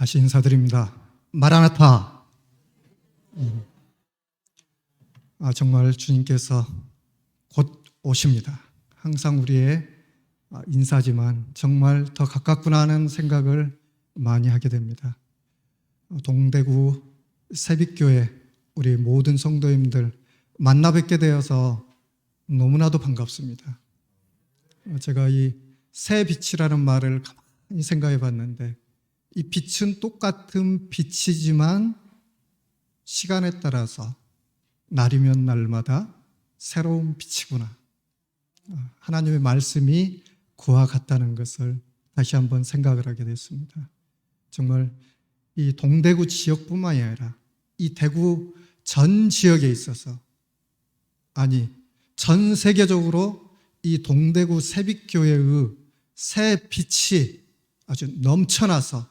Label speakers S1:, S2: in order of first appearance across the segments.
S1: 다시 인사드립니다. 마라나타. 정말 주님께서 곧 오십니다. 항상 우리의 인사지만 정말 더 가깝구나 하는 생각을 많이 하게 됩니다. 동대구 새빛교회 우리 모든 성도님들 만나 뵙게 되어서 너무나도 반갑습니다. 제가 이 새빛이라는 말을 가만히 생각해 봤는데, 이 빛은 똑같은 빛이지만 시간에 따라서 날이면 날마다 새로운 빛이구나. 하나님의 말씀이 그와 같다는 것을 다시 한번 생각을 하게 됐습니다. 정말 이 동대구 지역뿐만이 아니라 이 대구 전 지역에 있어서, 아니 전 세계적으로 이 동대구 새빛교회의 새 빛이 아주 넘쳐나서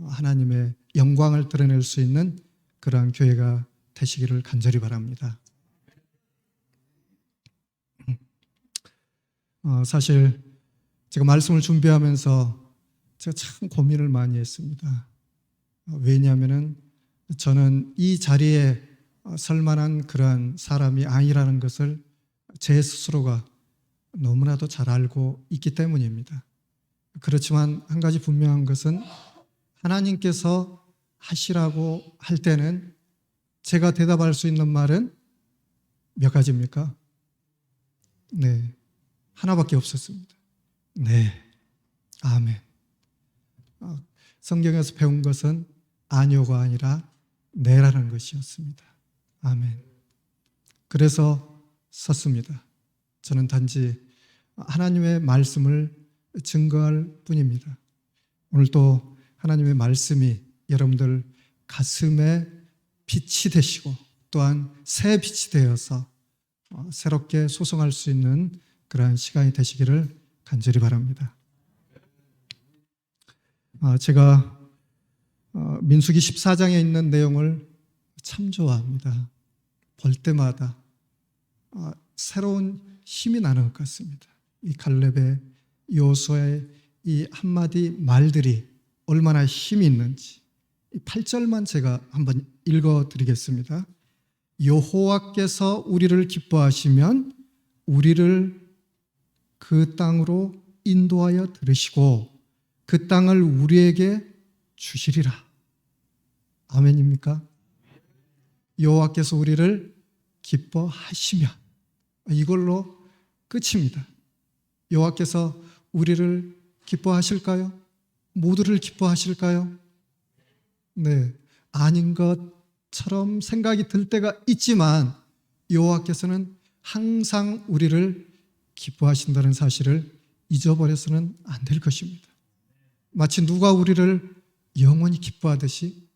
S1: 하나님의 영광을 드러낼 수 있는 그러한 교회가 되시기를 간절히 바랍니다. 사실 제가 말씀을 준비하면서 제가 참 고민을 많이 했습니다. 왜냐하면 저는 이 자리에 설 만한 그러한 사람이 아니라는 것을 제 스스로가 너무나도 잘 알고 있기 때문입니다. 그렇지만 한 가지 분명한 것은 하나님께서 하시라고 할 때는 제가 대답할 수 있는 말은 몇 가지입니까? 네, 하나밖에 없었습니다. 네, 아멘. 성경에서 배운 것은 아니오가 아니라 네라는 것이었습니다. 아멘. 그래서 섰습니다. 저는 단지 하나님의 말씀을 증거할 뿐입니다. 오늘 또 하나님의 말씀이 여러분들 가슴에 빛이 되시고 또한 새 빛이 되어서 새롭게 소성할 수 있는 그러한 시간이 되시기를 간절히 바랍니다. 제가 민수기 14장에 있는 내용을 참 좋아합니다. 볼 때마다 새로운 힘이 나는 것 같습니다. 이 갈렙의, 여호수아의 이 한마디 말들이 얼마나 힘이 있는지, 8절만 제가 한번 읽어드리겠습니다. 여호와께서 우리를 기뻐하시면 우리를 그 땅으로 인도하여 들으시고 그 땅을 우리에게 주시리라. 아멘입니까? 여호와께서 우리를 기뻐하시면, 이걸로 끝입니다. 여호와께서 우리를 기뻐하실까요? 모두를 기뻐하실까요? 네, 아닌 것처럼 생각이 들 때가 있지만 여호와께서는 항상 우리를 기뻐하신다는 사실을 잊어버려서는 안 될 것입니다. 마치 누가 우리를 영원히 기뻐하듯이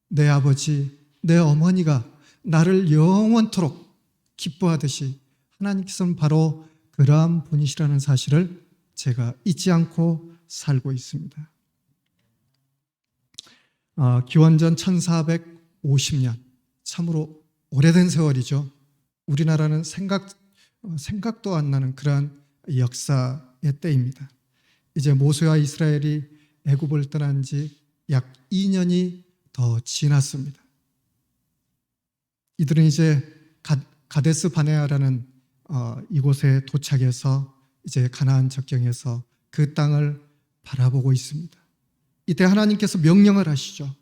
S1: 내 아버지, 내 어머니가 나를 영원토록 기뻐하듯이 하나님께서는 바로 그러한 분이시라는 사실을 제가 잊지 않고 살고 있습니다. 기원전 1450년, 참으로 오래된 세월이죠. 우리나라는 생각도 안 나는 그러한 역사의 때입니다. 이제 모세와 이스라엘이 애굽을 떠난 지 약 2년이 더 지났습니다. 이들은 이제 가데스 바네아라는 이곳에 도착해서 이제 가나안 적경에서 그 땅을 바라보고 있습니다. 이때 하나님께서 명령을 하시죠.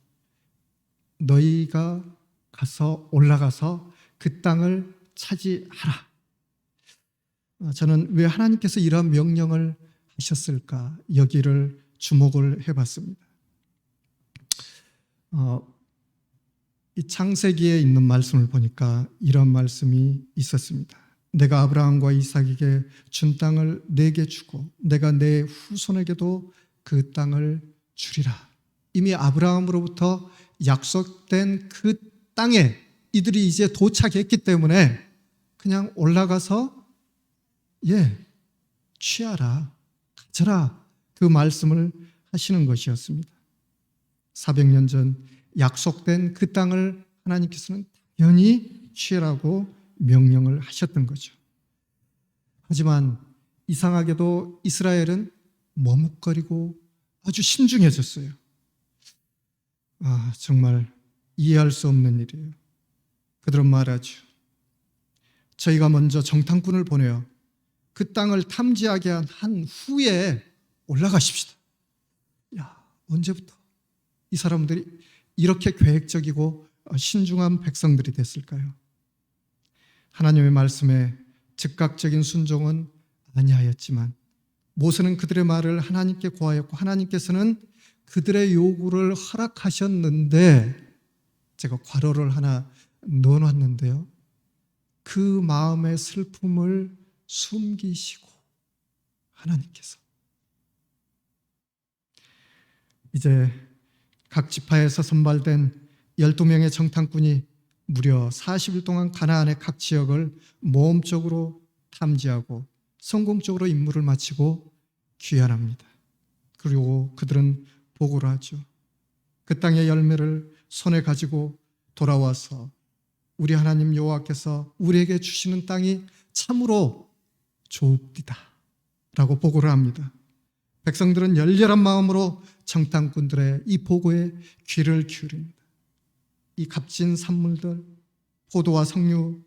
S1: 너희가 올라가서 그 땅을 차지하라. 저는 왜 하나님께서 이러한 명령을 하셨을까? 여기를 주목을 해봤습니다. 이 창세기에 있는 말씀을 보니까 이런 말씀이 있었습니다. 내가 아브라함과 이삭에게 준 땅을 내게 주고 내가 내 후손에게도 그 땅을 주리라. 이미 아브라함으로부터 약속된 그 땅에 이들이 이제 도착했기 때문에 그냥 올라가서 취하라, 가져라, 그 말씀을 하시는 것이었습니다. 400년 전 약속된 그 땅을 하나님께서는 당연히 취하라고 명령을 하셨던 거죠. 하지만 이상하게도 이스라엘은 머뭇거리고 아주 신중해졌어요. 정말 이해할 수 없는 일이에요. 그들은 말하죠. 저희가 먼저 정탐꾼을 보내어 그 땅을 탐지하게 한 후에 올라가십시다. 언제부터 이 사람들이 이렇게 계획적이고 신중한 백성들이 됐을까요? 하나님의 말씀에 즉각적인 순종은 아니하였지만 모세는 그들의 말을 하나님께 고하였고 하나님께서는 그들의 요구를 허락하셨는데, 제가 괄호를 하나 넣어놨는데요, 그 마음의 슬픔을 숨기시고 하나님께서 이제 각 지파에서 선발된 12명의 정탐꾼이 무려 40일 동안 가나안의 각 지역을 모험적으로 탐지하고 성공적으로 임무를 마치고 귀환합니다. 그리고 그들은 보고를 하죠. 그 땅의 열매를 손에 가지고 돌아와서 우리 하나님 여호와께서 우리에게 주시는 땅이 참으로 좋읍디다 라고 보고를 합니다. 백성들은 열렬한 마음으로 정탐꾼들의 이 보고에 귀를 기울입니다. 이 값진 산물들, 포도와 석류,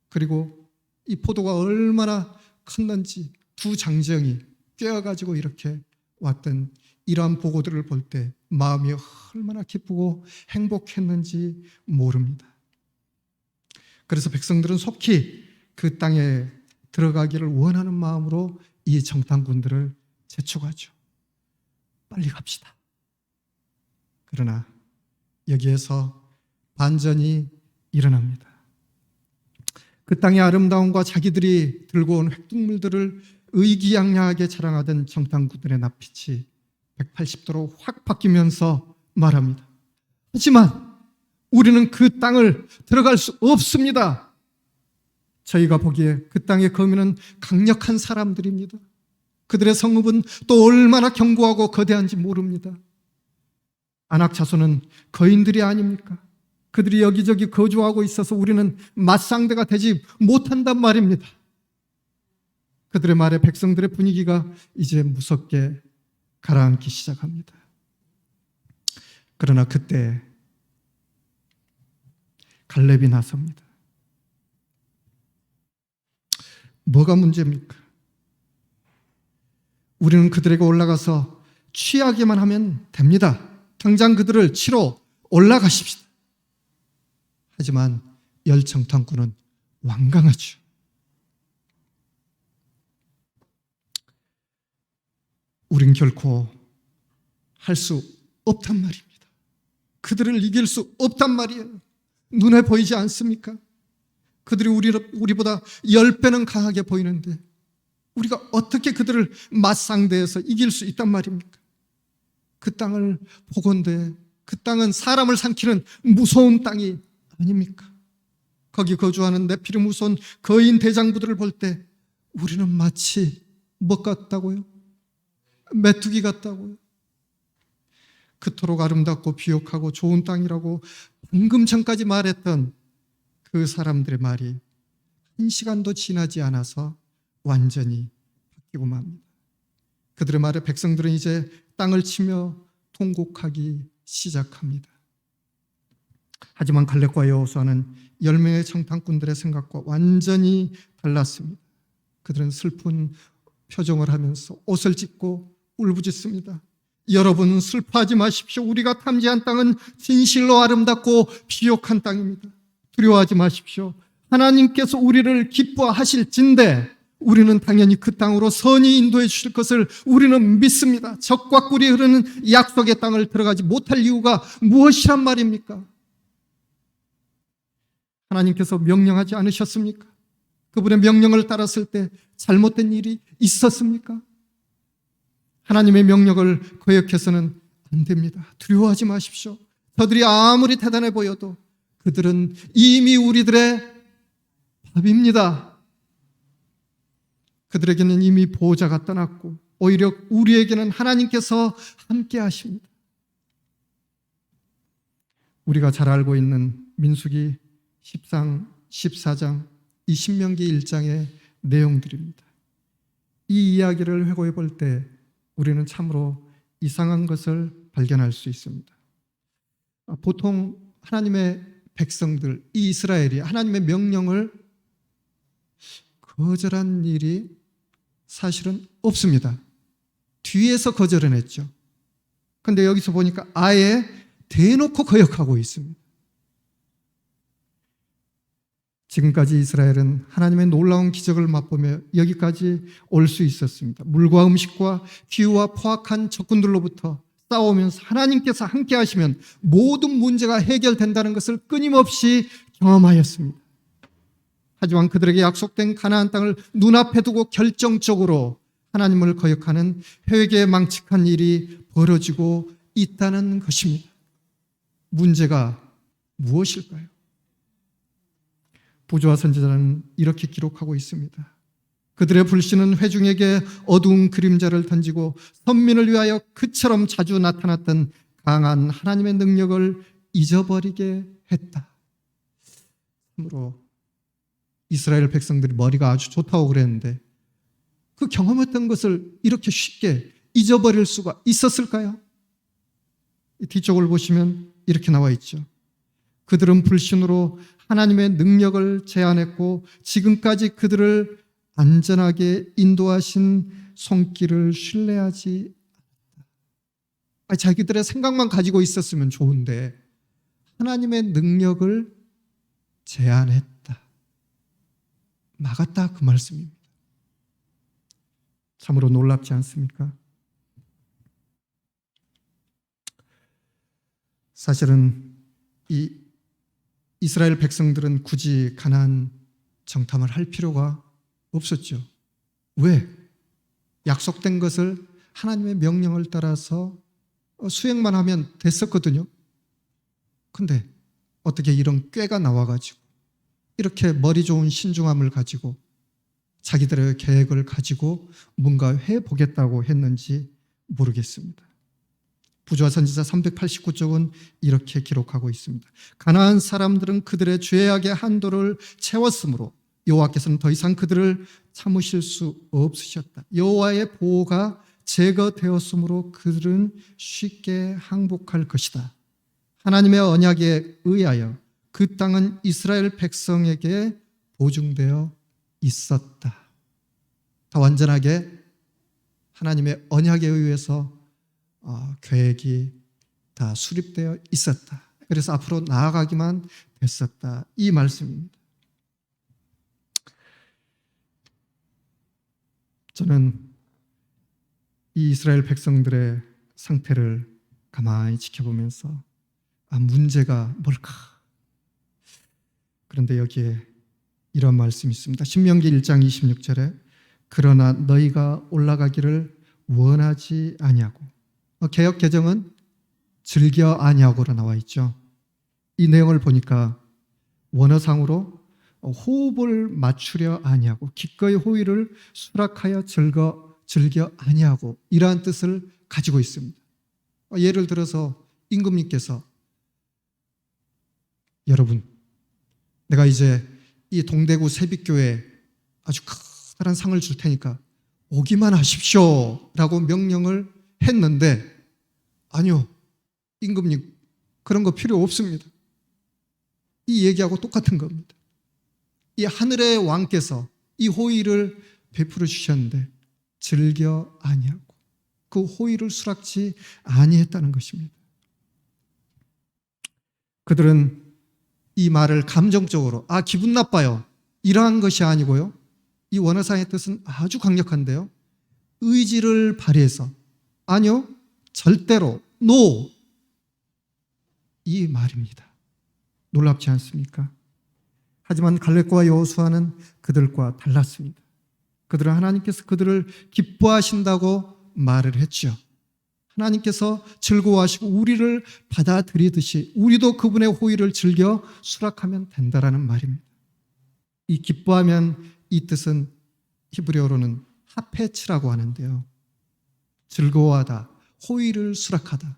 S1: 그리고 이 포도가 얼마나 컸는지 두 장정이 꿰어가지고 이렇게 왔던 이러한 보고들을 볼 때 마음이 얼마나 기쁘고 행복했는지 모릅니다. 그래서 백성들은 속히 그 땅에 들어가기를 원하는 마음으로 이 정탐꾼들을 재촉하죠. 빨리 갑시다. 그러나 여기에서 반전이 일어납니다. 그 땅의 아름다움과 자기들이 들고 온 획득물들을 의기양양하게 자랑하던 정탐꾼들의 낯빛이 180도로 확 바뀌면서 말합니다. 하지만 우리는 그 땅을 들어갈 수 없습니다. 저희가 보기에 그 땅의 거민은 강력한 사람들입니다. 그들의 성읍은 또 얼마나 견고하고 거대한지 모릅니다. 아낙 자손은 거인들이 아닙니까? 그들이 여기저기 거주하고 있어서 우리는 맞상대가 되지 못한단 말입니다. 그들의 말에 백성들의 분위기가 이제 무섭게 가라앉기 시작합니다. 그러나 그때 갈렙이 나섭니다. 뭐가 문제입니까? 우리는 그들에게 올라가서 취하기만 하면 됩니다. 당장 그들을 치러 올라가십시다. 하지만 열정탐꾼은 완강하죠. 우린 결코 할 수 없단 말입니다. 그들을 이길 수 없단 말이에요. 눈에 보이지 않습니까? 그들이 우리보다 10배는 강하게 보이는데 우리가 어떻게 그들을 맞상대해서 이길 수 있단 말입니까? 그 땅을 보건대 그 땅은 사람을 삼키는 무서운 땅이 아닙니까? 거기 거주하는 네피lim 무서운 거인 대장부들을 볼 때 우리는 마치 뭐 같다고요? 메뚜기 같다고요? 그토록 아름답고 비옥하고 좋은 땅이라고 방금 전까지 말했던 그 사람들의 말이 한 시간도 지나지 않아서 완전히 바뀌고 맙니다. 그들의 말에 백성들은 이제 땅을 치며 통곡하기 시작합니다. 하지만 갈렙과 여호수아는 10명의 정탐꾼들의 생각과 완전히 달랐습니다. 그들은 슬픈 표정을 하면서 옷을 찢고 울부짖습니다. 여러분 슬퍼하지 마십시오. 우리가 탐지한 땅은 진실로 아름답고 비옥한 땅입니다. 두려워하지 마십시오. 하나님께서 우리를 기뻐하실진대 우리는 당연히 그 땅으로 선히 인도해 주실 것을 우리는 믿습니다. 적과 꿀이 흐르는 약속의 땅을 들어가지 못할 이유가 무엇이란 말입니까? 하나님께서 명령하지 않으셨습니까? 그분의 명령을 따랐을 때 잘못된 일이 있었습니까? 하나님의 명령을 거역해서는 안 됩니다. 두려워하지 마십시오. 저들이 아무리 대단해 보여도 그들은 이미 우리들의 밥입니다. 그들에게는 이미 보호자가 떠났고 오히려 우리에게는 하나님께서 함께 하십니다. 우리가 잘 알고 있는 민수기 10장, 14장, 이 신명기 1장의 내용들입니다. 이 이야기를 회고해 볼 때 우리는 참으로 이상한 것을 발견할 수 있습니다. 보통 하나님의 백성들, 이 이스라엘이 하나님의 명령을 거절한 일이 사실은 없습니다. 뒤에서 거절은 했죠. 그런데 여기서 보니까 아예 대놓고 거역하고 있습니다. 지금까지 이스라엘은 하나님의 놀라운 기적을 맛보며 여기까지 올 수 있었습니다. 물과 음식과 기후와 포악한 적군들로부터 싸우면서 하나님께서 함께 하시면 모든 문제가 해결된다는 것을 끊임없이 경험하였습니다. 하지만 그들에게 약속된 가나안 땅을 눈앞에 두고 결정적으로 하나님을 거역하는 회개망측한 일이 벌어지고 있다는 것입니다. 문제가 무엇일까요? 부조와 선지자는 이렇게 기록하고 있습니다. 그들의 불신은 회중에게 어두운 그림자를 던지고 선민을 위하여 그처럼 자주 나타났던 강한 하나님의 능력을 잊어버리게 했다. 참으로 이스라엘 백성들이 머리가 아주 좋다고 그랬는데 그 경험했던 것을 이렇게 쉽게 잊어버릴 수가 있었을까요? 뒤쪽을 보시면 이렇게 나와 있죠. 그들은 불신으로 하나님의 능력을 제한했고 지금까지 그들을 안전하게 인도하신 손길을 신뢰하지 않았다. 자기들의 생각만 가지고 있었으면 좋은데 하나님의 능력을 제한했다. 막았다 그 말씀입니다. 참으로 놀랍지 않습니까? 사실은 이 이스라엘 백성들은 굳이 가나안 정탐을 할 필요가 없었죠. 왜? 약속된 것을 하나님의 명령을 따라서 수행만 하면 됐었거든요. 근데 어떻게 이런 꾀가 나와가지고 이렇게 머리 좋은 신중함을 가지고 자기들의 계획을 가지고 뭔가 해보겠다고 했는지 모르겠습니다. 부조와 선지자 389쪽은 이렇게 기록하고 있습니다. 가나안 사람들은 그들의 죄악의 한도를 채웠으므로 여호와께서는 더 이상 그들을 참으실 수 없으셨다. 여호와의 보호가 제거되었으므로 그들은 쉽게 항복할 것이다. 하나님의 언약에 의하여 그 땅은 이스라엘 백성에게 보증되어 있었다. 더 완전하게 하나님의 언약에 의해서 계획이 다 수립되어 있었다. 그래서 앞으로 나아가기만 됐었다. 이 말씀입니다. 저는 이 이스라엘 백성들의 상태를 가만히 지켜보면서 문제가 뭘까? 그런데 여기에 이런 말씀이 있습니다. 신명기 1장 26절에 그러나 너희가 올라가기를 원하지 아니하고 개역 개정은 즐겨 아니하고로 나와 있죠. 이 내용을 보니까 원어상으로 호흡을 맞추려 아니하고 기꺼이 호의를 수락하여 즐겨 아니하고 이러한 뜻을 가지고 있습니다. 예를 들어서 임금님께서 여러분 내가 이제 이 동대구 세빛교회에 아주 커다란 상을 줄 테니까 오기만 하십시오 라고 명령을 했는데 아니요 임금님 그런 거 필요 없습니다. 이 얘기하고 똑같은 겁니다. 이 하늘의 왕께서 이 호의를 베풀어 주셨는데 즐겨 아니하고 그 호의를 수락지 아니했다는 것입니다. 그들은 이 말을 감정적으로 기분 나빠요 이러한 것이 아니고요. 이 원어상의 뜻은 아주 강력한데요. 의지를 발휘해서 아니요 절대로 NO 이 말입니다. 놀랍지 않습니까? 하지만 갈렙과 여호수아는 그들과 달랐습니다. 그들은 하나님께서 그들을 기뻐하신다고 말을 했죠. 하나님께서 즐거워하시고 우리를 받아들이듯이 우리도 그분의 호의를 즐겨 수락하면 된다라는 말입니다. 이 기뻐하면 이 뜻은 히브리어로는 하페츠라고 하는데요. 즐거워하다, 호의를 수락하다.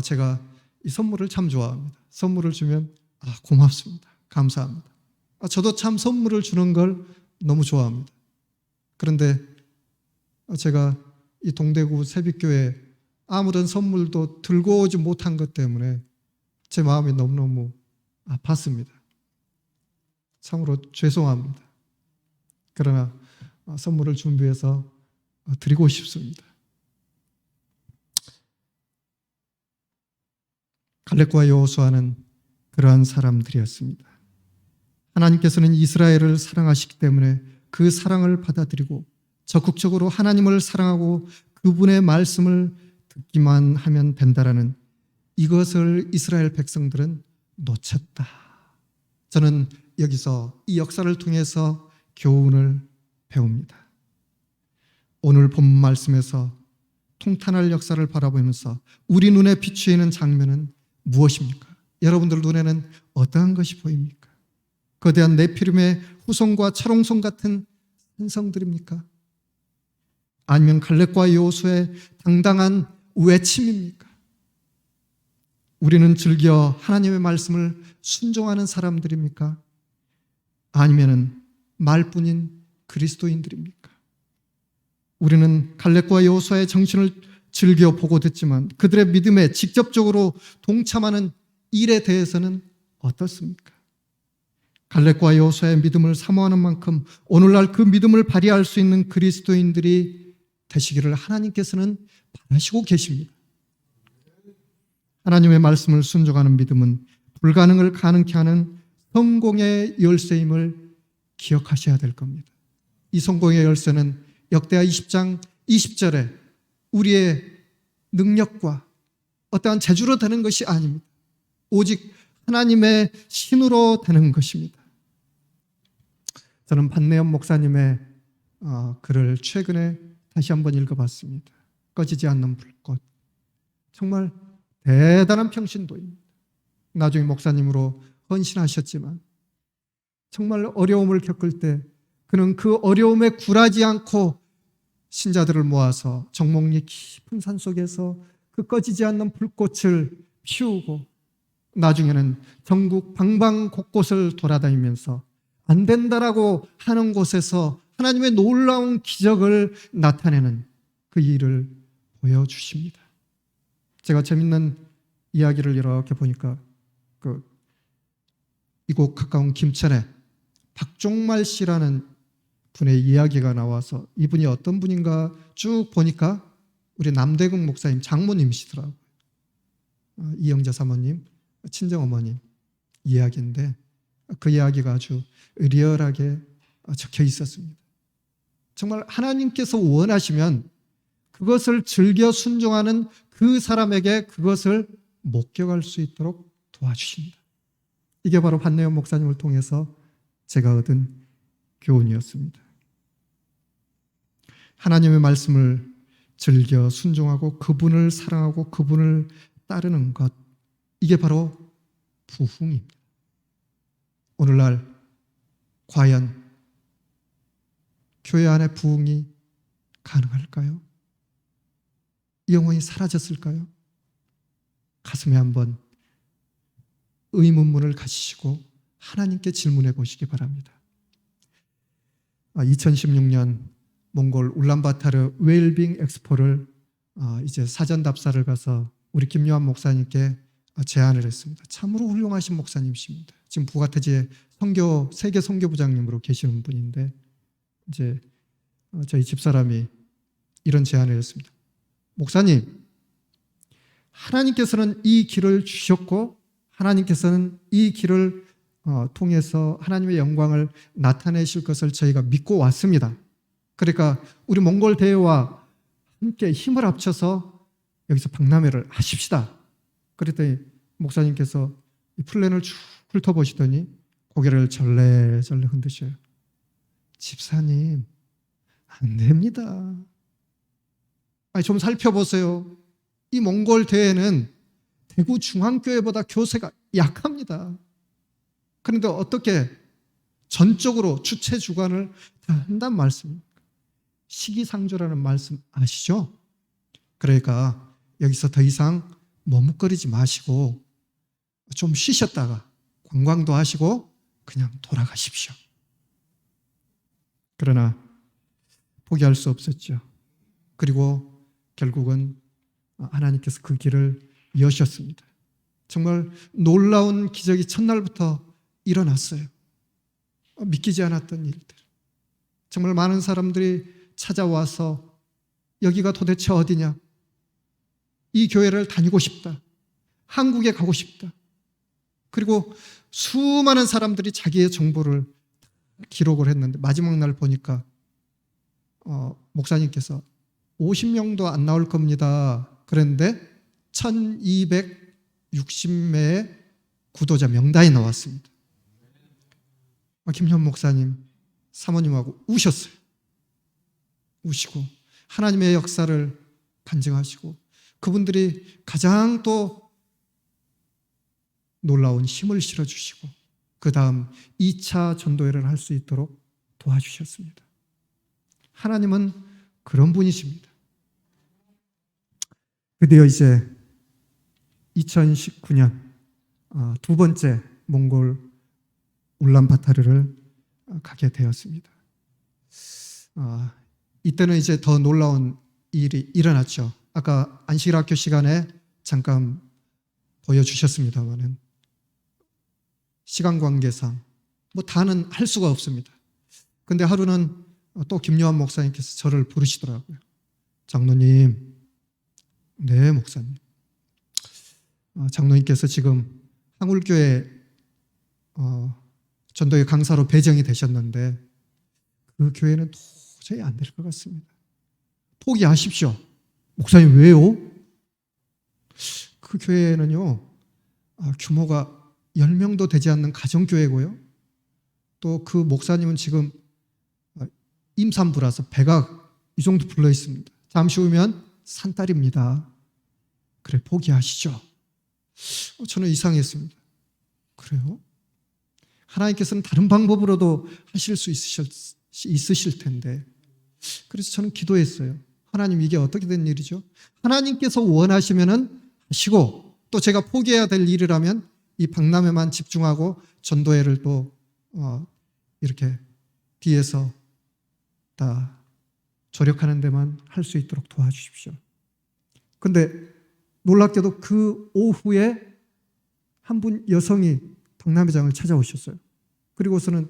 S1: 제가 이 선물을 참 좋아합니다. 선물을 주면 고맙습니다. 감사합니다. 저도 참 선물을 주는 걸 너무 좋아합니다. 그런데 제가 이 동대구 세빛교회 아무런 선물도 들고 오지 못한 것 때문에 제 마음이 너무너무 아팠습니다. 참으로 죄송합니다. 그러나 선물을 준비해서 드리고 싶습니다. 갈렙과 여호수아는 그러한 사람들이었습니다. 하나님께서는 이스라엘을 사랑하시기 때문에 그 사랑을 받아들이고 적극적으로 하나님을 사랑하고 그분의 말씀을 듣기만 하면 된다라는 이것을 이스라엘 백성들은 놓쳤다. 저는 여기서 이 역사를 통해서 교훈을 배웁니다. 오늘 본 말씀에서 통탄할 역사를 바라보면서 우리 눈에 비추이는 장면은 무엇입니까? 여러분들 눈에는 어떠한 것이 보입니까? 거대한 네피림의 후손과 철옹성 같은 산성들입니까? 아니면 갈렙과 여호수아의 당당한 외침입니까? 우리는 즐겨 하나님의 말씀을 순종하는 사람들입니까? 아니면 말뿐인 그리스도인들입니까? 우리는 갈렙과 여호수아의 정신을 즐겨 보고 듣지만 그들의 믿음에 직접적으로 동참하는 일에 대해서는 어떻습니까? 갈렙과 여호수아의 믿음을 사모하는 만큼 오늘날 그 믿음을 발휘할 수 있는 그리스도인들이 되시기를 하나님께서는 바라시고 계십니다. 하나님의 말씀을 순종하는 믿음은 불가능을 가능케 하는 성공의 열쇠임을 기억하셔야 될 겁니다. 이 성공의 열쇠는 역대하 20장 20절에 우리의 능력과 어떠한 재주로 되는 것이 아닙니다. 오직 하나님의 신으로 되는 것입니다. 저는 반내연 목사님의 글을 최근에 다시 한번 읽어봤습니다. 꺼지지 않는 불꽃. 정말 대단한 평신도입니다. 나중에 목사님으로 헌신하셨지만 정말 어려움을 겪을 때 그는 그 어려움에 굴하지 않고 신자들을 모아서 정목리 깊은 산 속에서 그 꺼지지 않는 불꽃을 피우고 나중에는 전국 방방 곳곳을 돌아다니면서 안 된다라고 하는 곳에서 하나님의 놀라운 기적을 나타내는 그 일을 보여주십니다. 제가 재밌는 이야기를 이렇게 보니까 이곳 가까운 김천에 박종말 씨라는 분의 이야기가 나와서 이분이 어떤 분인가 쭉 보니까 우리 남대국 목사님 장모님이시더라고요. 이영자 사모님, 친정어머님 이야기인데 그 이야기가 아주 리얼하게 적혀 있었습니다. 정말 하나님께서 원하시면 그것을 즐겨 순종하는 그 사람에게 그것을 목격할 수 있도록 도와주십니다. 이게 바로 반내연 목사님을 통해서 제가 얻은 교훈이었습니다. 하나님의 말씀을 즐겨 순종하고 그분을 사랑하고 그분을 따르는 것, 이게 바로 부흥입니다. 오늘날 과연 교회 안에 부흥이 가능할까요? 영혼이 사라졌을까요? 가슴에 한번 의문문을 가지시고 하나님께 질문해 보시기 바랍니다. 2016년 몽골 울란바타르 웰빙 엑스포를 이제 사전 답사를 가서 우리 김요한 목사님께 제안을 했습니다. 참으로 훌륭하신 목사님이십니다. 지금 부가테지에 세계 선교부장님으로 계시는 분인데 이제 저희 집사람이 이런 제안을 했습니다. 목사님, 하나님께서는 이 길을 주셨고 하나님께서는 이 길을 통해서 하나님의 영광을 나타내실 것을 저희가 믿고 왔습니다. 그러니까 우리 몽골 대회와 함께 힘을 합쳐서 여기서 박람회를 하십시다. 그랬더니 목사님께서 이 플랜을 쭉 훑어보시더니 고개를 절레절레 흔드셔요. 집사님, 안 됩니다. 아니, 좀 살펴보세요. 이 몽골 대회는 대구 중앙교회보다 교세가 약합니다. 그런데 어떻게 전적으로 주체 주관을 다 한단 말씀입니까? 시기상조라는 말씀 아시죠? 그러니까 여기서 더 이상 머뭇거리지 마시고 좀 쉬셨다가 관광도 하시고 그냥 돌아가십시오. 그러나 포기할 수 없었죠. 그리고 결국은 하나님께서 그 길을 여셨습니다. 정말 놀라운 기적이 첫날부터 일어났어요. 믿기지 않았던 일들. 정말 많은 사람들이 찾아와서 여기가 도대체 어디냐? 이 교회를 다니고 싶다. 한국에 가고 싶다. 그리고 수많은 사람들이 자기의 정보를 기록을 했는데 마지막 날 보니까 목사님께서 50명도 안 나올 겁니다. 그런데 1260명의 구도자 명단이 나왔습니다. 김현 목사님, 사모님하고 우셨어요. 우시고 하나님의 역사를 간증하시고 그분들이 가장 또 놀라운 힘을 실어주시고 그 다음 2차 전도회를 할 수 있도록 도와주셨습니다. 하나님은 그런 분이십니다. 드디어 이제 2019년 두 번째 몽골 울란바타르를 가게 되었습니다. 이때는 이제 더 놀라운 일이 일어났죠. 아까 안식일학교 시간에 잠깐 보여주셨습니다만은 시간 관계상 뭐 다는 할 수가 없습니다. 근데 하루는 또 김요한 목사님께서 저를 부르시더라고요. 장로님, 네 목사님. 장로님께서 지금 항울교회 전도회 강사로 배정이 되셨는데 그 교회는 도저히 안 될 것 같습니다. 포기하십시오. 목사님 왜요? 그 교회는요 규모가 10명도 되지 않는 가정교회고요. 또 그 목사님은 지금 임산부라서 배가 이 정도 불러 있습니다. 잠시 후면 산딸입니다. 그래 포기하시죠. 저는 이상했습니다. 그래요? 하나님께서는 다른 방법으로도 하실 수 있으실 텐데 그래서 저는 기도했어요. 하나님 이게 어떻게 된 일이죠? 하나님께서 원하시면은 하시고 또 제가 포기해야 될 일이라면 이 박람회만 집중하고 전도회를 또 이렇게 뒤에서 다 조력하는 데만 할 수 있도록 도와주십시오. 근데 놀랍게도 그 오후에 한 분 여성이 박람회장을 찾아오셨어요. 그리고서는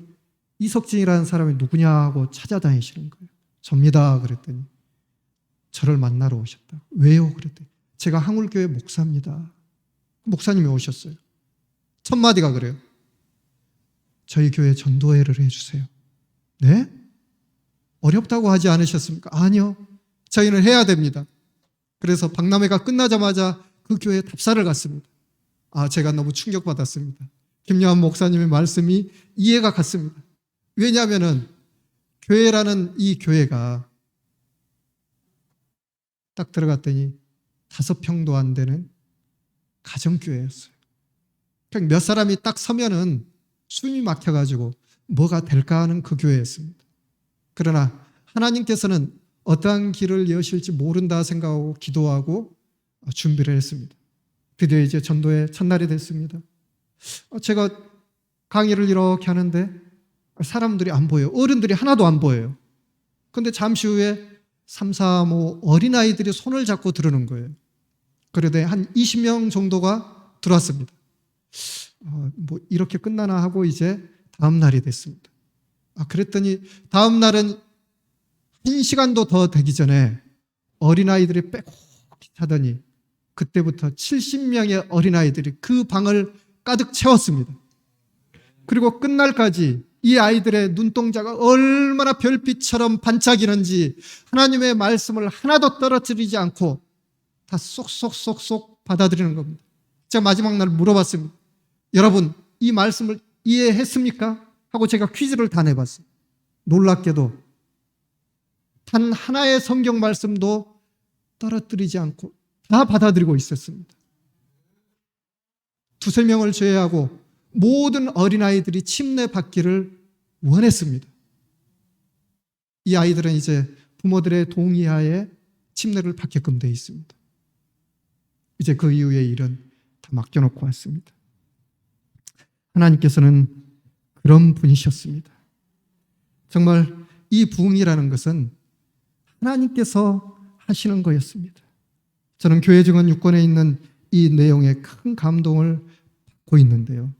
S1: 이석진이라는 사람이 누구냐 하고 찾아다니시는 거예요. 접니다. 그랬더니 저를 만나러 오셨다. 왜요? 그랬더니 제가 항울교회 목사입니다. 목사님이 오셨어요. 첫 마디가 그래요. 저희 교회 전도회를 해주세요. 네? 어렵다고 하지 않으셨습니까? 아니요. 저희는 해야 됩니다. 그래서 박람회가 끝나자마자 그 교회에 답사를 갔습니다. 제가 너무 충격받았습니다. 김여한 목사님의 말씀이 이해가 갔습니다. 왜냐하면은 교회라는 이 교회가 딱 들어갔더니 5평도 안 되는 가정교회였어요. 그냥 몇 사람이 딱 서면은 숨이 막혀가지고 뭐가 될까 하는 그 교회였습니다. 그러나 하나님께서는 어떠한 길을 여실지 모른다 생각하고 기도하고 준비를 했습니다. 드디어 이제 전도의 첫날이 됐습니다. 제가 강의를 이렇게 하는데 사람들이 안 보여요. 어른들이 하나도 안 보여요. 그런데 잠시 후에 3, 4, 5 어린아이들이 손을 잡고 들어오는 거예요. 그러더니 한 20명 정도가 들어왔습니다. 뭐 이렇게 끝나나 하고 이제 다음 날이 됐습니다. 그랬더니 다음 날은 1시간도 더 되기 전에 어린아이들이 빼곡히 타더니 그때부터 70명의 어린아이들이 그 방을 가득 채웠습니다. 그리고 끝날까지 이 아이들의 눈동자가 얼마나 별빛처럼 반짝이는지 하나님의 말씀을 하나도 떨어뜨리지 않고 다 쏙쏙쏙쏙 받아들이는 겁니다. 제가 마지막 날 물어봤습니다. 여러분 이 말씀을 이해했습니까? 하고 제가 퀴즈를 다 내봤어요. 놀랍게도 단 하나의 성경 말씀도 떨어뜨리지 않고 다 받아들이고 있었습니다. 2, 3명을 제외하고 모든 어린아이들이 침례 받기를 원했습니다. 이 아이들은 이제 부모들의 동의하에 침례를 받게끔 되어 있습니다. 이제 그 이후의 일은 다 맡겨놓고 왔습니다. 하나님께서는 그런 분이셨습니다. 정말 이 부흥이라는 것은 하나님께서 하시는 거였습니다. 저는 교회 증언 6권에 있는 이 내용에 큰 감동을 받고 있는데요.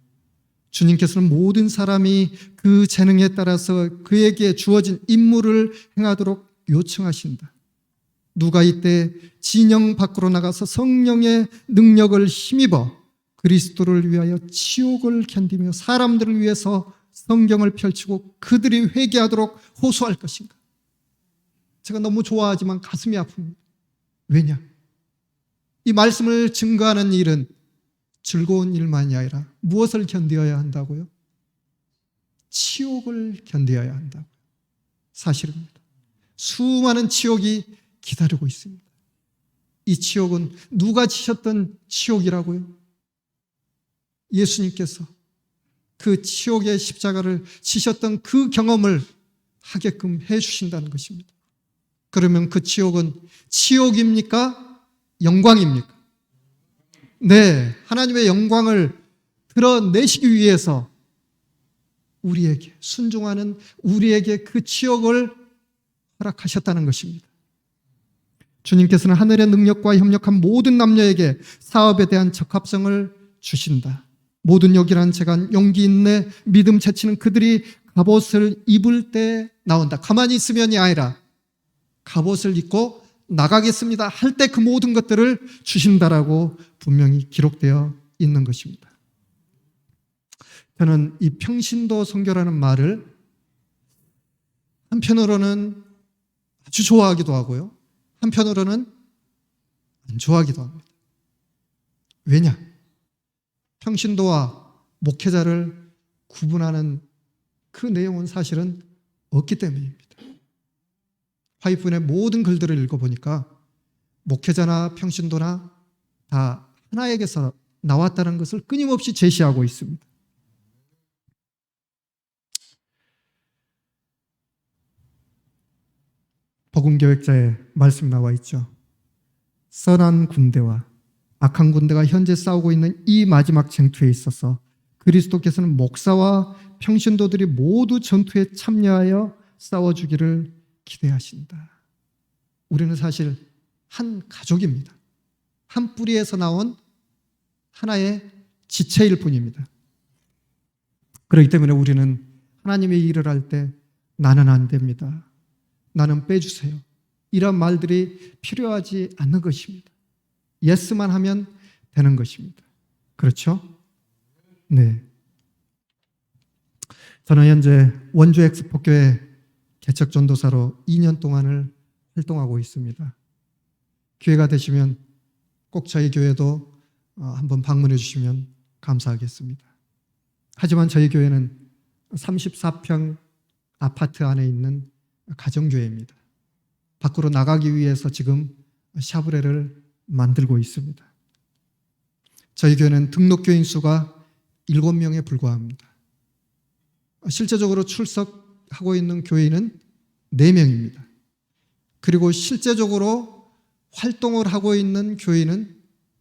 S1: 주님께서는 모든 사람이 그 재능에 따라서 그에게 주어진 임무를 행하도록 요청하신다. 누가 이때 진영 밖으로 나가서 성령의 능력을 힘입어 그리스도를 위하여 지옥을 견디며 사람들을 위해서 성경을 펼치고 그들이 회개하도록 호소할 것인가? 제가 너무 좋아하지만 가슴이 아픕니다. 왜냐? 이 말씀을 증거하는 일은 즐거운 일만이 아니라 무엇을 견디어야 한다고요? 치욕을 견디어야 한다고요. 사실입니다. 수많은 치욕이 기다리고 있습니다. 이 치욕은 누가 지셨던 치욕이라고요? 예수님께서 그 치욕의 십자가를 지셨던 그 경험을 하게끔 해주신다는 것입니다. 그러면 그 치욕은 치욕입니까? 영광입니까? 네, 하나님의 영광을 드러내시기 위해서 우리에게 순종하는 우리에게 그 치욕을 허락하셨다는 것입니다. 주님께서는 하늘의 능력과 협력한 모든 남녀에게 사업에 대한 적합성을 주신다. 모든 여기란 재간, 용기, 인내, 믿음, 재치는 그들이 갑옷을 입을 때 나온다. 가만히 있으면이 아니라 갑옷을 입고 나가겠습니다 할 때 그 모든 것들을 주신다라고 분명히 기록되어 있는 것입니다. 저는 이 평신도 선교라는 말을 한편으로는 아주 좋아하기도 하고요, 한편으로는 안 좋아하기도 합니다. 왜냐? 평신도와 목회자를 구분하는 그 내용은 사실은 없기 때문입니다. 화이프의 모든 글들을 읽어보니까 목회자나 평신도나 다 하나에게서 나왔다는 것을 끊임없이 제시하고 있습니다. 복음계획자의 말씀 나와 있죠. 선한 군대와 악한 군대가 현재 싸우고 있는 이 마지막 쟁투에 있어서 그리스도께서는 목사와 평신도들이 모두 전투에 참여하여 싸워주기를 기대하신다. 우리는 사실 한 가족입니다. 한 뿌리에서 나온 하나의 지체일 뿐입니다. 그렇기 때문에 우리는 하나님의 일을 할 때 나는 안 됩니다, 나는 빼주세요, 이런 말들이 필요하지 않는 것입니다. 예스만 하면 되는 것입니다. 그렇죠? 네. 저는 현재 원주 엑스포교회 개척전도사로 2년 동안을 활동하고 있습니다. 기회가 되시면 꼭 저희 교회도 한번 방문해 주시면 감사하겠습니다. 하지만 저희 교회는 34평 아파트 안에 있는 가정교회입니다. 밖으로 나가기 위해서 지금 샤브레를 만들고 있습니다. 저희 교회는 등록교인 수가 7명에 불과합니다. 실제적으로 출석하고 있는 교인은 4명입니다. 그리고 실제적으로 활동을 하고 있는 교인은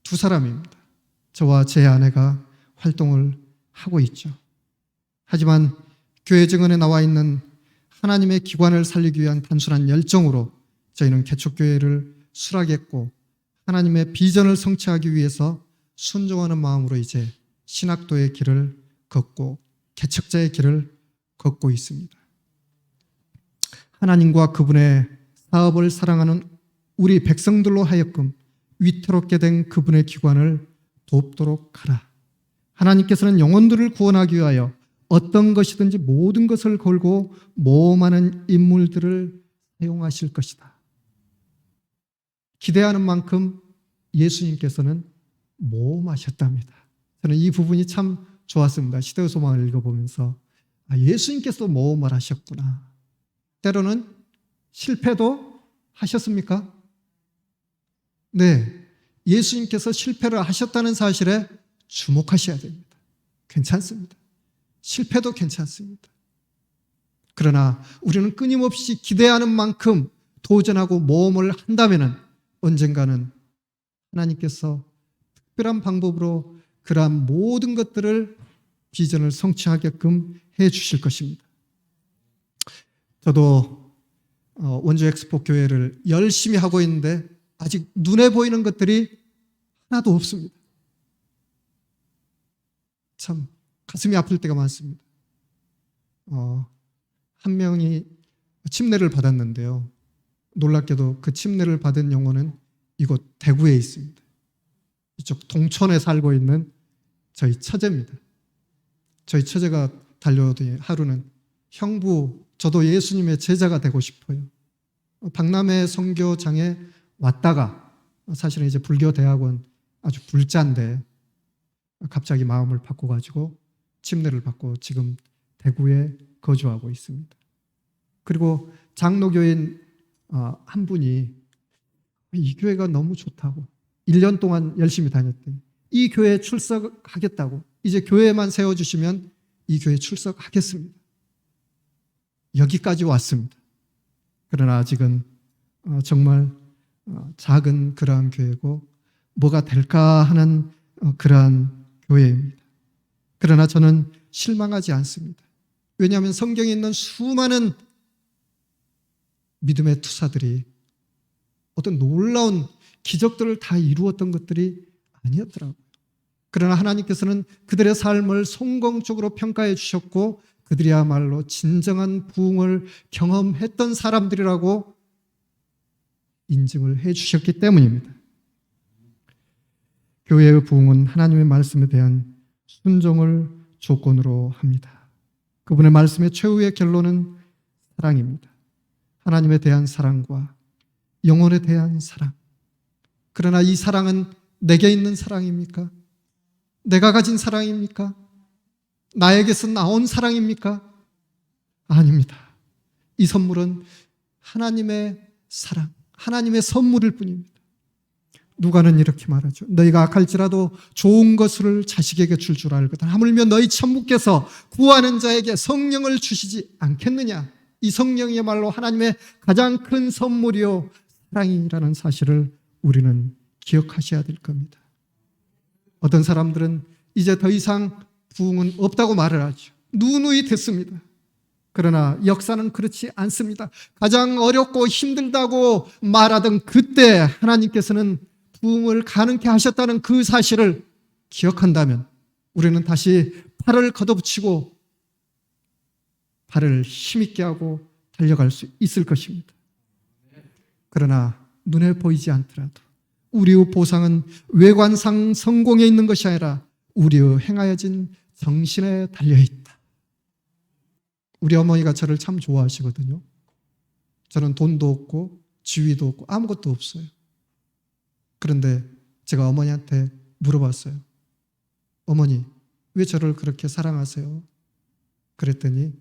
S1: 2사람입니다. 저와 제 아내가 활동을 하고 있죠. 하지만 교회 증언에 나와 있는 하나님의 기관을 살리기 위한 단순한 열정으로 저희는 개척교회를 수락했고 하나님의 비전을 성취하기 위해서 순종하는 마음으로 이제 신학도의 길을 걷고 개척자의 길을 걷고 있습니다. 하나님과 그분의 사업을 사랑하는 우리 백성들로 하여금 위태롭게 된 그분의 기관을 돕도록 하라. 하나님께서는 영혼들을 구원하기 위하여 어떤 것이든지 모든 것을 걸고 모험하는 인물들을 사용하실 것이다. 기대하는 만큼 예수님께서는 모험하셨답니다. 저는 이 부분이 참 좋았습니다. 시대의 소망을 읽어보면서 예수님께서 모험을 하셨구나. 때로는 실패도 하셨습니까? 네, 예수님께서 실패를 하셨다는 사실에 주목하셔야 됩니다. 괜찮습니다. 실패도 괜찮습니다. 그러나 우리는 끊임없이 기대하는 만큼 도전하고 모험을 한다면 언젠가는 하나님께서 특별한 방법으로 그러한 모든 것들을 비전을 성취하게끔 해 주실 것입니다. 저도 원주 엑스포 교회를 열심히 하고 있는데 아직 눈에 보이는 것들이 하나도 없습니다. 참 가슴이 아플 때가 많습니다. 한 명이 침례를 받았는데요. 놀랍게도 그 침례를 받은 영혼은 이곳 대구에 있습니다. 이쪽 동촌에 살고 있는 저희 처제입니다. 저희 처제가 달려오더니 하루는 형부, 저도 예수님의 제자가 되고 싶어요. 박람회 선교장에 왔다가 사실은 이제 불교대학원 아주 불자인데 갑자기 마음을 바꿔가지고 침례를 받고 지금 대구에 거주하고 있습니다. 그리고 장로교인 한 분이 이 교회가 너무 좋다고 1년 동안 열심히 다녔더니 이 교회에 출석하겠다고, 이제 교회만 세워주시면 이 교회에 출석하겠습니다. 여기까지 왔습니다. 그러나 아직은 정말 작은 그러한 교회고 뭐가 될까 하는 그러한 교회입니다. 그러나 저는 실망하지 않습니다. 왜냐하면 성경에 있는 수많은 믿음의 투사들이 어떤 놀라운 기적들을 다 이루었던 것들이 아니었더라고요. 그러나 하나님께서는 그들의 삶을 성공적으로 평가해 주셨고 그들이야말로 진정한 부흥을 경험했던 사람들이라고 인증을 해 주셨기 때문입니다. 교회의 부흥은 하나님의 말씀에 대한 순종을 조건으로 합니다. 그분의 말씀의 최후의 결론은 사랑입니다. 하나님에 대한 사랑과 영혼에 대한 사랑. 그러나 이 사랑은 내게 있는 사랑입니까? 내가 가진 사랑입니까? 나에게서 나온 사랑입니까? 아닙니다. 이 선물은 하나님의 사랑, 하나님의 선물일 뿐입니다. 누가는 이렇게 말하죠. 너희가 악할지라도 좋은 것을 자식에게 줄 알거든. 하물며 너희 천부께서 구하는 자에게 성령을 주시지 않겠느냐. 이 성령이야말로 하나님의 가장 큰 선물이요 사랑이라는 사실을 우리는 기억하셔야 될 겁니다. 어떤 사람들은 이제 더 이상 부흥은 없다고 말을 하죠. 누누이 듣습니다. 그러나 역사는 그렇지 않습니다. 가장 어렵고 힘들다고 말하던 그때 하나님께서는 부흥을 가능케 하셨다는 그 사실을 기억한다면 우리는 다시 팔을 걷어붙이고 발을 힘있게 하고 달려갈 수 있을 것입니다. 그러나 눈에 보이지 않더라도 우리의 보상은 외관상 성공에 있는 것이 아니라 우리의 행하여진 정신에 달려있다. 우리 어머니가 저를 참 좋아하시거든요. 저는 돈도 없고 지위도 없고 아무것도 없어요. 그런데 제가 어머니한테 물어봤어요. 어머니, 왜 저를 그렇게 사랑하세요? 그랬더니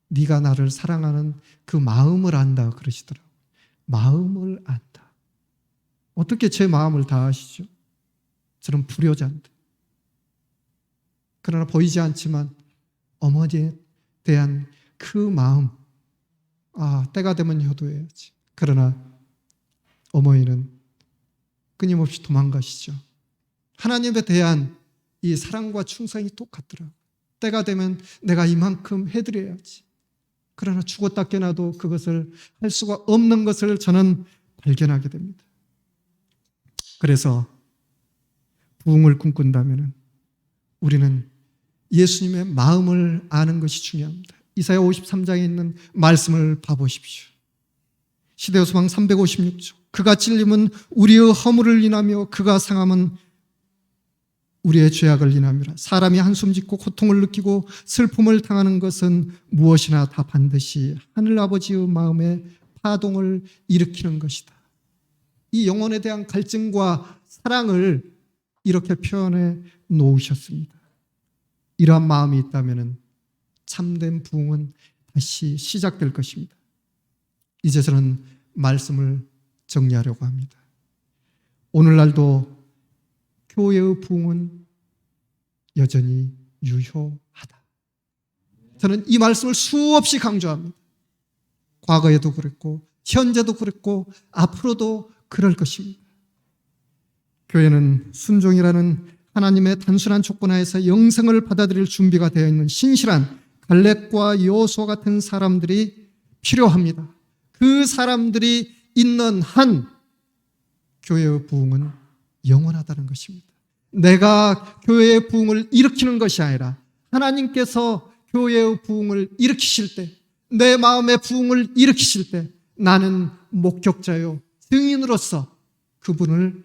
S1: 네가 나를 사랑하는 그 마음을 안다 그러시더라고요. 마음을 안다. 어떻게 제 마음을 다 아시죠? 저는 불효자인데. 그러나 보이지 않지만 어머니에 대한 그 마음, 때가 되면 효도해야지. 그러나 어머니는 끊임없이 도망가시죠. 하나님에 대한 이 사랑과 충성이 똑같더라고요. 때가 되면 내가 이만큼 해드려야지. 그러나 죽었다 깨나도 그것을 할 수가 없는 것을 저는 발견하게 됩니다. 그래서 부흥을 꿈꾼다면 우리는 예수님의 마음을 아는 것이 중요합니다. 이사야 53장에 있는 말씀을 봐보십시오. 시대요소망 356조. 그가 찔림은 우리의 허물을 인하며 그가 상함은 우리의 죄악을 인하미라. 사람이 한숨 짓고 고통을 느끼고 슬픔을 당하는 것은 무엇이나 다 반드시 하늘아버지의 마음에 파동을 일으키는 것이다. 이 영혼에 대한 갈증과 사랑을 이렇게 표현해 놓으셨습니다. 이러한 마음이 있다면 참된 부흥은 다시 시작될 것입니다. 이제 저는 말씀을 정리하려고 합니다. 오늘날도 교회의 부흥은 여전히 유효하다. 저는 이 말씀을 수없이 강조합니다. 과거에도 그랬고 현재도 그랬고 앞으로도 그럴 것입니다. 교회는 순종이라는 하나님의 단순한 조건 하에서 영생을 받아들일 준비가 되어 있는 신실한 갈렙과 여호수아 같은 사람들이 필요합니다. 그 사람들이 있는 한 교회의 부흥은 영원하다는 것입니다. 내가 교회의 부흥을 일으키는 것이 아니라 하나님께서 교회의 부흥을 일으키실 때, 내 마음의 부흥을 일으키실 때 나는 목격자요 증인으로서 그분을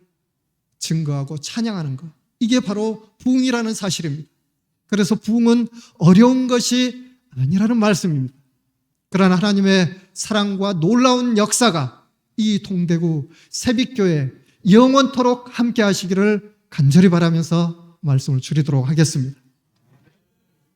S1: 증거하고 찬양하는 것, 이게 바로 부흥이라는 사실입니다. 그래서 부흥은 어려운 것이 아니라는 말씀입니다. 그러나 하나님의 사랑과 놀라운 역사가 이 동대구 새빛교회 영원토록 함께 하시기를 간절히 바라면서 말씀을 줄이도록 하겠습니다.